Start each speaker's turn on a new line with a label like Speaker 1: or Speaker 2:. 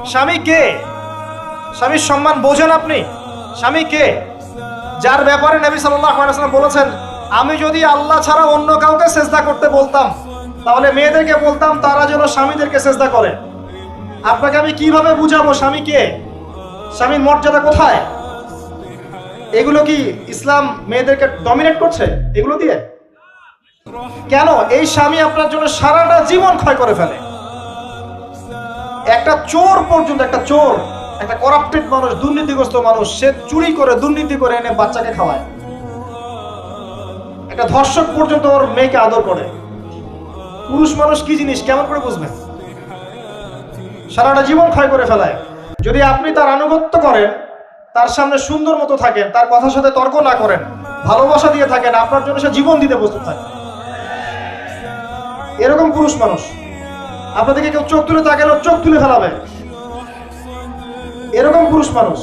Speaker 1: স্বামী কে? স্বামীর সম্মান বোঝেন আপনি? স্বামী কে? যার ব্যাপারে নবী সাল্লাল্লাহু আলাইহি ওয়াসাল্লাম বলেছেন, আমি যদি আল্লাহ ছাড়া অন্য কাউকে সেজদা করতে বলতাম, তাহলে মেয়েদেরকে বলতাম তারা যেন স্বামীদেরকে সেজদা করে। আপনাকে আমি কিভাবে বুঝাবো স্বামী কে, স্বামীর মর্যাদা কোথায়? এগুলো কি ইসলাম মেয়েদেরকে ডমিনেট করছে এগুলো দিয়ে? কেন? এই স্বামী আপনার জন্য সারাটা জীবন ক্ষয় করে ফেলে। একটা চোর পর্যন্ত, একটা চোর, একটা করাপ্টেড মানুষ, দুর্নীতিগ্রস্ত মানুষ, সে চুরি করে দুর্নীতি করে এনে বাচ্চাকে খাওয়ায়। একটা ধর্ষক পর্যন্ত ওর মেয়েকে আদর করে। পুরুষ মানুষ কি জিনিস কেমন করে বুঝবেন? সারাটা জীবন ক্ষয় করে ফেলায়। যদি আপনি তার আনুগত্য করেন, তার সামনে সুন্দর মতো থাকেন, তার কথার সাথে তর্ক না করেন, ভালোবাসা দিয়ে থাকেন, আপনার জন্য সে জীবন দিতে প্রস্তুত থাকে। এরকম পুরুষ মানুষ। আপনাদেরকে কেউ চোখ তুলে তাকালে চোখ তুলে ফেলাবে, এরকম পুরুষ মানুষ।